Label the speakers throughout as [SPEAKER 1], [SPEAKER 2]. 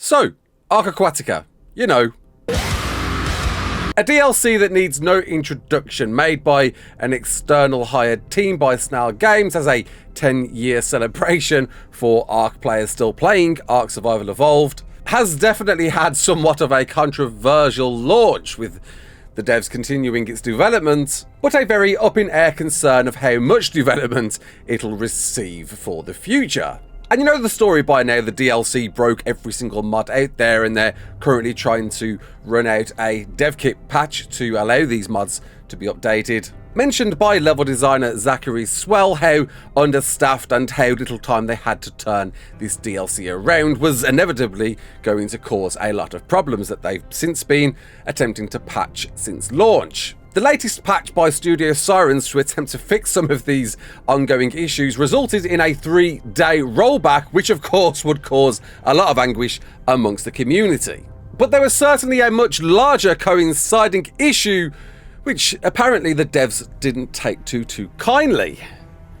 [SPEAKER 1] So, ARK Aquatica, you know. A DLC that needs no introduction, made by an external hired team by Snail Games as a 10-year celebration for ARK players still playing ARK Survival Evolved, has definitely had somewhat of a controversial launch, with the devs continuing its development, but a very up-in-air concern of how much development it'll receive for the future. And you know the story by now, the DLC broke every single mod out there, and they're currently trying to run out a dev kit patch to allow these mods to be updated. Mentioned by level designer Zachary Swell how understaffed and how little time they had to turn this DLC around was inevitably going to cause a lot of problems that they've since been attempting to patch since launch. The latest patch by Studio Sirens to attempt to fix some of these ongoing issues resulted in a 3-day rollback, which of course would cause a lot of anguish amongst the community. But there was certainly a much larger coinciding issue, which apparently the devs didn't take too kindly.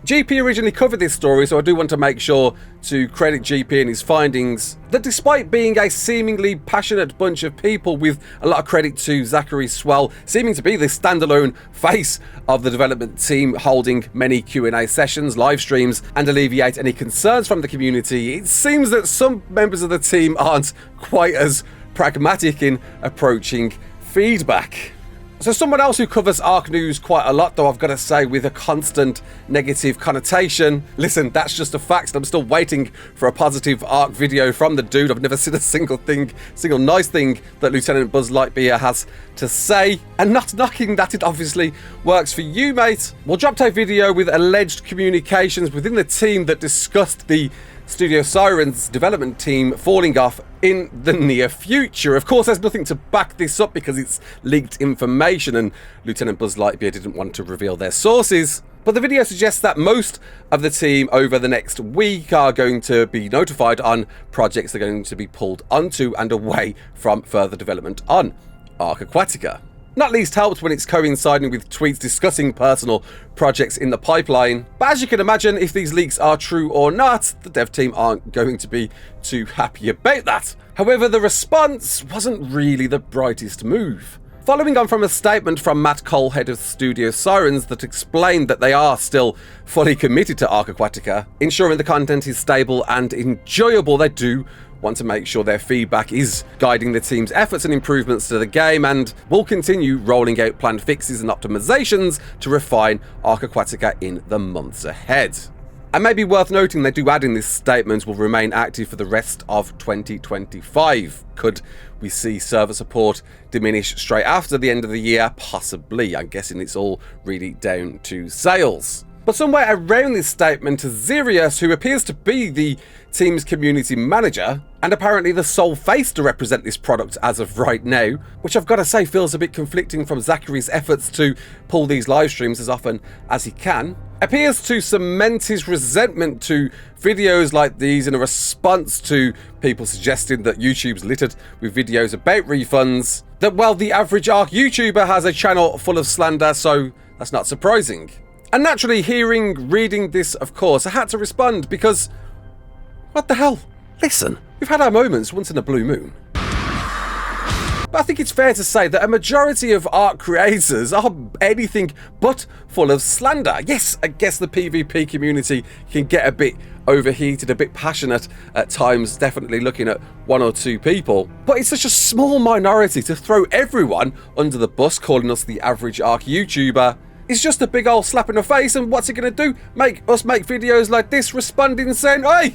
[SPEAKER 1] GP originally covered this story, so I do want to make sure to credit GP and his findings, that despite being a seemingly passionate bunch of people, with a lot of credit to Zachary Swell seeming to be the standalone face of the development team, holding many Q&A sessions, live streams, and alleviate any concerns from the community, it seems that some members of the team aren't quite as pragmatic in approaching feedback. So someone else who covers ARK news quite a lot, though I've got to say with a constant negative connotation, listen, that's just a fact, and I'm still waiting for a positive ARK video from the dude. I've never seen a single nice thing that Lieutenant Buzz Lightyear has to say, and not knocking that it obviously works for you, mate. Well, dropped a video with alleged communications within the team that discussed the Studio Sirens development team falling off in the near future. Of course, there's nothing to back this up because it's leaked information, and Lieutenant Buzz Lightyear didn't want to reveal their sources. But the video suggests that most of the team over the next week are going to be notified on projects they're going to be pulled onto and away from further development on ARK Aquatica. Not least helped when it's coinciding with tweets discussing personal projects in the pipeline. But as you can imagine, if these leaks are true or not, the dev team aren't going to be too happy about that. However, the response wasn't really the brightest move. Following on from a statement from Matt Cole, head of Studio Sirens, that explained that they are still fully committed to ARK Aquatica, ensuring the content is stable and enjoyable, they do want to make sure their feedback is guiding the team's efforts and improvements to the game, and will continue rolling out planned fixes and optimizations to refine ARK Aquatica in the months ahead. And maybe worth noting, they do add in this statement, will remain active for the rest of 2025. Could we see server support diminish straight after the end of the year? Possibly. I'm guessing it's all really down to sales. But somewhere around this statement, Zirius, who appears to be the team's community manager, and apparently the sole face to represent this product as of right now, which I've got to say feels a bit conflicting from Zachary's efforts to pull these live streams as often as he can, appears to cement his resentment to videos like these in a response to people suggesting that YouTube's littered with videos about refunds, that, well, the average ARK YouTuber has a channel full of slander, so that's not surprising. And naturally, reading this, of course, I had to respond because, what the hell? Listen, we've had our moments once in a blue moon. But I think it's fair to say that a majority of ARK creators are anything but full of slander. Yes, I guess the PvP community can get a bit overheated, a bit passionate at times, definitely looking at one or two people. But it's such a small minority to throw everyone under the bus, calling us the average ARK YouTuber. It's just a big old slap in the face, and what's it gonna do? Make us make videos like this, responding saying, hey,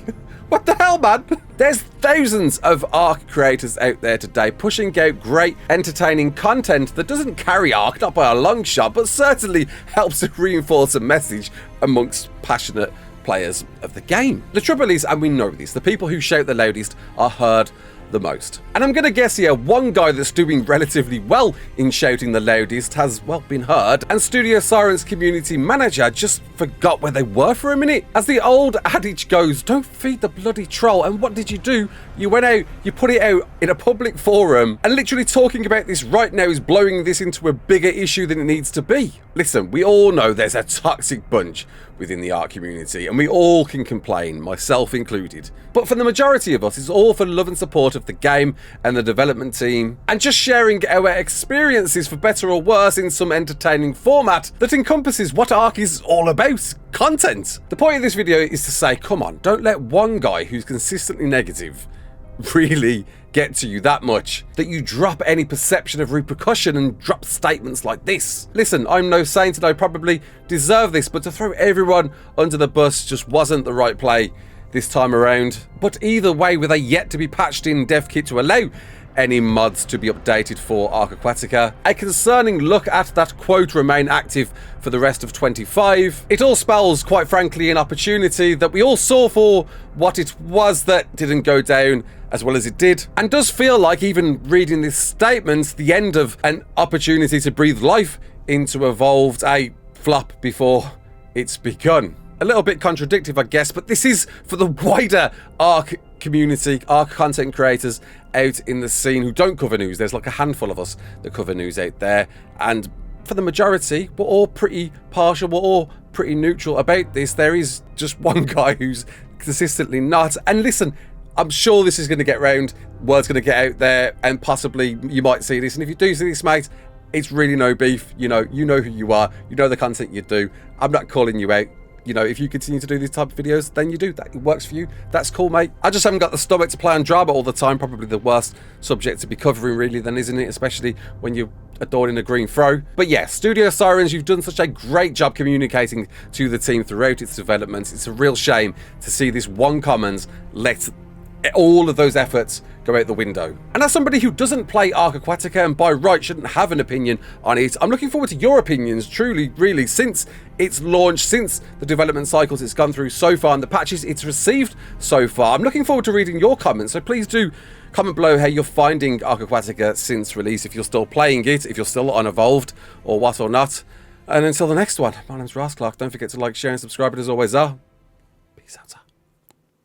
[SPEAKER 1] what the hell, man? There's thousands of ARK creators out there today pushing out great, entertaining content that doesn't carry ARK, not by a long shot, but certainly helps to reinforce a message amongst passionate players of the game. The trouble is, and we know this, the people who shout the loudest are heard the most. And I'm gonna guess here, one guy that's doing relatively well in shouting the loudest has, well, been heard, and Studio Sirens community manager just forgot where they were for a minute. As the old adage goes, don't feed the bloody troll. And what did you do? You went out, you put it out in a public forum, and literally talking about this right now is blowing this into a bigger issue than it needs to be. Listen, we all know there's a toxic bunch within the ARK community, and we all can complain, myself included. But for the majority of us, it's all for love and support of the game and the development team, and just sharing our experiences for better or worse in some entertaining format that encompasses what ARK is all about: content. The point of this video is to say, come on, don't let one guy who's consistently negative really get to you that much that you drop any perception of repercussion and drop statements like this. Listen, I'm no saint and I probably deserve this, but to throw everyone under the bus just wasn't the right play this time around. But either way, with a yet to be patched in dev kit to allow any mods to be updated for ARK Aquatica, a concerning look at that quote remain active for the rest of 25. It all spells, quite frankly, an opportunity that we all saw for what it was that didn't go down as well as it did, and does feel like, even reading this statement, the end of an opportunity to breathe life into Evolved, a flop before it's begun. A little bit contradictory, I guess, but this is for the wider ARK community, ARK content creators out in the scene who don't cover news. There's like a handful of us that cover news out there, and for the majority, we're all pretty partial, we're all pretty neutral about this. There is just one guy who's consistently not. And listen, I'm sure this is going to get round, word's going to get out there, and possibly you might see this. And if you do see this, mate, it's really no beef. You know who you are, you know the content you do. I'm not calling you out. You know, if you continue to do these type of videos, then you do that. It works for you. That's cool, mate. I just haven't got the stomach to play on drama all the time. Probably the worst subject to be covering, really, then, isn't it? Especially when you're adorning a green throw. But yeah, Studio Sirens, you've done such a great job communicating to the team throughout its development. It's a real shame to see this one comment let all of those efforts go out the window. And as somebody who doesn't play ARK Aquatica and by right shouldn't have an opinion on it, I'm looking forward to your opinions, truly, really, since its launch, since the development cycles it's gone through so far and the patches it's received so far. I'm looking forward to reading your comments, so please do comment below how you're finding ARK Aquatica since release, if you're still playing it, if you're still unevolved, or what or not. And until the next one, my name's Raasclark. Don't forget to like, share and subscribe, and as always, peace out.